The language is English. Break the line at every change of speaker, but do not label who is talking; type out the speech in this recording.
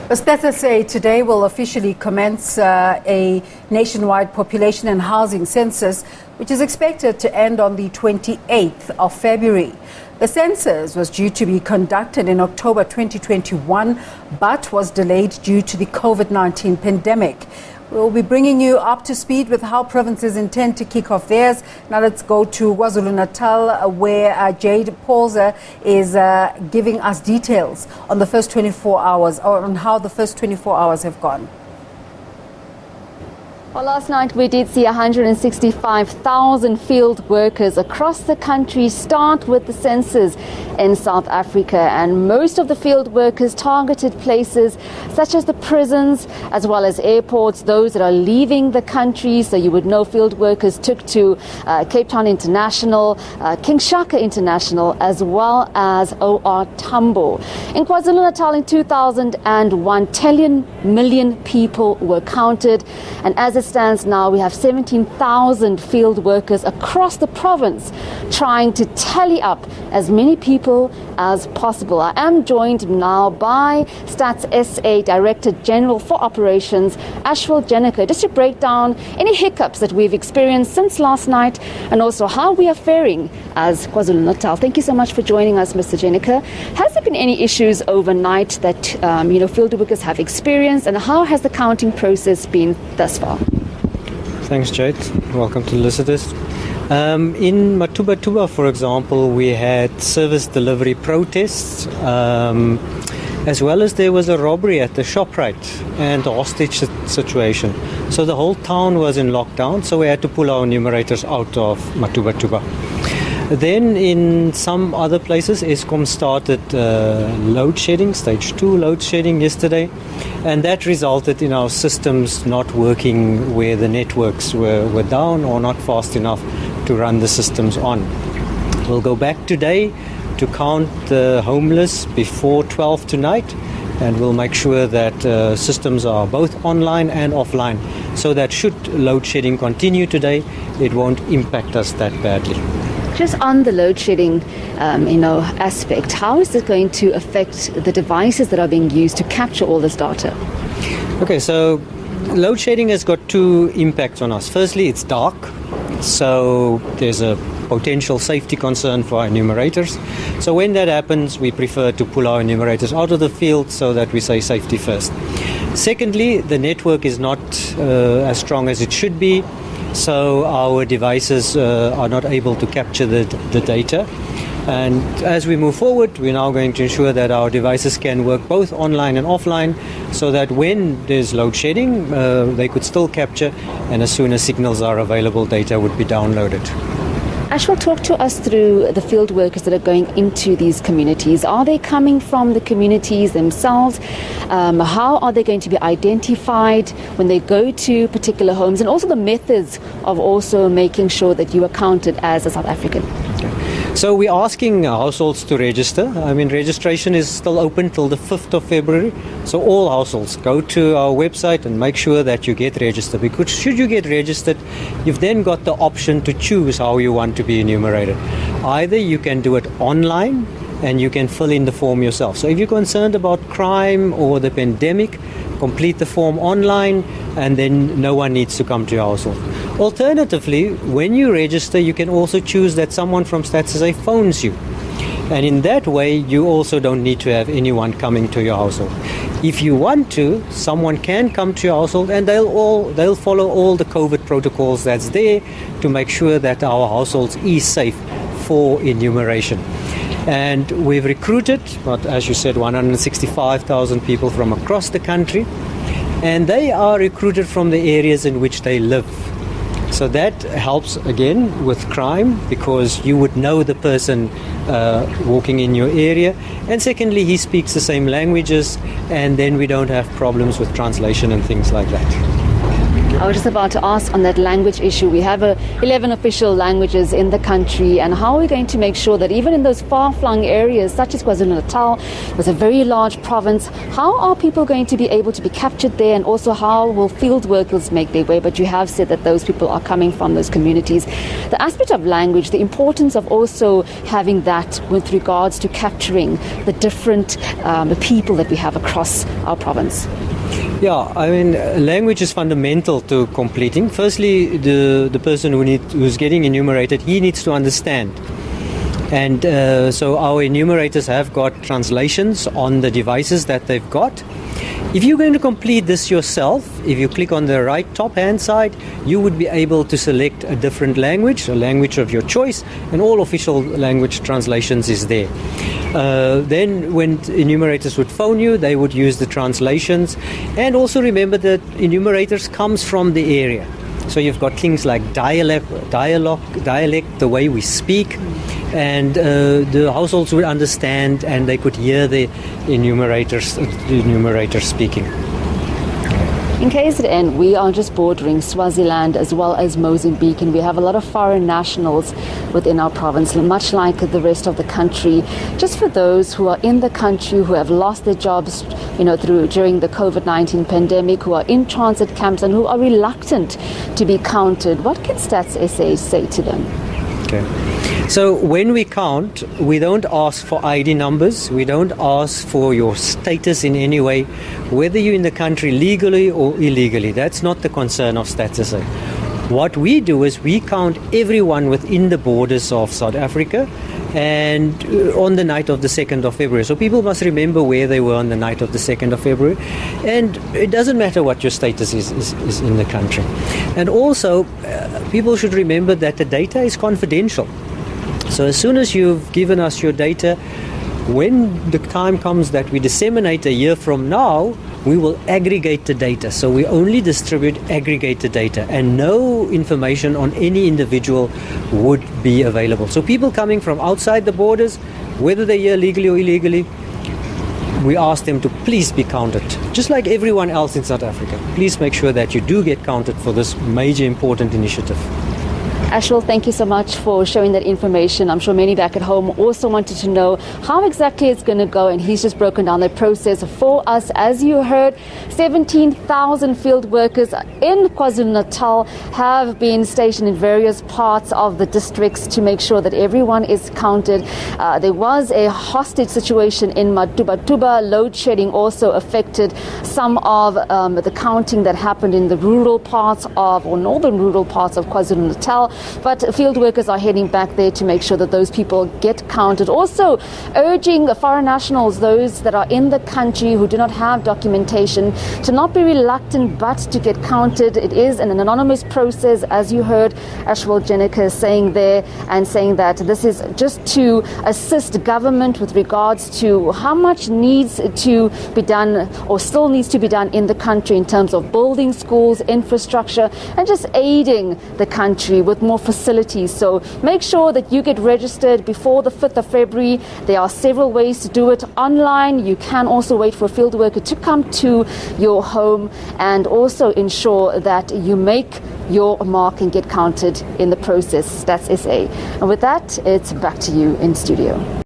The Stats SA today will officially commence a nationwide population and housing census, which is expected to end on the 28th of February. The census was due to be conducted in October 2021, but was delayed due to the COVID-19 pandemic. We'll be bringing you up to speed with how provinces intend to kick off theirs. Now let's go to Kwa Zulu-Natal, where Jayed Paulse is giving us details on the first 24 hours, or on how the first 24 hours have gone.
Well, last night we did see 165,000 field workers across the country start with the census in South Africa, and most of the field workers targeted places such as the prisons as well as airports, those that are leaving the country. So you would know field workers took to Cape Town International, King Shaka International, as well as OR Tambo. In Kwa Zulu-Natal in 2001, 10 million people were counted, and as it stands now, we have 17,000 field workers across the province trying to tally up as many people as possible. I am joined now by Stats SA Director General for Operations, Ashwell Jenniker, just to break down any hiccups that we've experienced since last night and also how we are faring as Kwa Zulu-Natal. Thank you so much for joining us, Mr. Jenniker. Has there been any issues overnight that field workers have experienced, and how has the counting process been thus far?
Thanks, Jade. Welcome to the listeners. In Matuba, for example, we had service delivery protests, as well as there was a robbery at the ShopRite and a hostage situation. So the whole town was in lockdown, so we had to pull our enumerators out of Matuba. Then in some other places, Eskom started load shedding, stage 2 load shedding yesterday, and that resulted in our systems not working where the networks were down or not fast enough to run the systems on. We'll go back today to count the homeless before 12 tonight, and we'll make sure that systems are both online and offline, so that should load shedding continue today, it won't impact us that badly.
Just on the load shedding, aspect, how is it going to affect the devices that are being used to capture all this data?
Okay, so load shedding has got two impacts on us. Firstly, it's dark, so there's a potential safety concern for our enumerators. So when that happens, we prefer to pull our enumerators out of the field so that we say safety first. Secondly, the network is not as strong as it should be, so our devices are not able to capture the data. And as we move forward, we're now going to ensure that our devices can work both online and offline, so that when there's load shedding, they could still capture, and as soon as signals are available, data would be downloaded.
Ashwell, talk to us through the field workers that are going into these communities. Are they coming from the communities themselves? How are they going to be identified when they go to particular homes? And also the methods of also making sure that you are counted as a South African.
Okay. So we're asking households to register. Registration is still open till the 5th of February. So all households, go to our website and make sure that you get registered. Because should you get registered, you've then got the option to choose how you want to be enumerated. Either you can do it online and you can fill in the form yourself. So if you're concerned about crime or the pandemic, complete the form online, and then no one needs to come to your household. Alternatively, when you register, you can also choose that someone from Stats SA phones you. And in that way, you also don't need to have anyone coming to your household. If you want to, someone can come to your household, and they'll follow all the COVID protocols that's there to make sure that our households is safe for enumeration. And we've recruited, as you said, 165,000 people from across the country, and they are recruited from the areas in which they live. So that helps again with crime, because you would know the person walking in your area, and secondly, he speaks the same languages, and then we don't have problems with translation and things like that.
I was just about to ask on that language issue. We have 11 official languages in the country, and how are we going to make sure that even in those far-flung areas, such as Kwa Zulu-Natal, was a very large province, how are people going to be able to be captured there, and also how will field workers make their way? But you have said that those people are coming from those communities. The aspect of language, the importance of also having that with regards to capturing the different people that we have across our province.
Yeah, I mean, language is fundamental to completing. Firstly, the person who's getting enumerated, he needs to understand. And so our enumerators have got translations on the devices that they've got. If you're going to complete this yourself, if you click on the right top hand side, you would be able to select a different language, a language of your choice, and all official language translations is there. Then when enumerators would phone you, they would use the translations. And also remember that enumerators comes from the area. So you've got things like dialect, the way we speak, and the households would understand and they could hear the enumerator speaking.
In KZN, we are just bordering Swaziland as well as Mozambique, and we have a lot of foreign nationals within our province, much like the rest of the country. Just for those who are in the country, who have lost their jobs, during the COVID-19 pandemic, who are in transit camps and who are reluctant to be counted, what can Stats SA say to them?
Okay. So when we count, we don't ask for ID numbers, we don't ask for your status in any way, whether you're in the country legally or illegally. That's not the concern of Stats SA. What we do is we count everyone within the borders of South Africa and on the night of the 2nd of February. So people must remember where they were on the night of the 2nd of February. And it doesn't matter what your status is in the country. And also, people should remember that the data is confidential. So as soon as you've given us your data, when the time comes that we disseminate a year from now, we will aggregate the data. So we only distribute aggregated data, and no information on any individual would be available. So people coming from outside the borders, whether they're here legally or illegally, we ask them to please be counted. Just like everyone else in South Africa, please make sure that you do get counted for this major important initiative.
Ashwell, thank you so much for sharing that information. I'm sure many back at home also wanted to know how exactly it's going to go, and he's just broken down the process for us. As you heard, 17,000 field workers in Kwa Zulu-Natal have been stationed in various parts of the districts to make sure that everyone is counted. There was a hostage situation in Matuba. Load shedding also affected some of the counting that happened in the rural parts of, or northern rural parts of Kwa Zulu-Natal. But field workers are heading back there to make sure that those people get counted. Also urging the foreign nationals, those that are in the country who do not have documentation, to not be reluctant but to get counted. It is an anonymous process, as you heard Ashwell Jenica saying there, and saying that this is just to assist government with regards to how much needs to be done or still needs to be done in the country in terms of building schools, infrastructure, and just aiding the country with more facilities. So make sure that you get registered before the 5th of February. There are several ways to do it online. You can also wait for a field worker to come to your home, and also ensure that you make your mark and get counted in the process. That's SA. And with that, it's back to you in studio.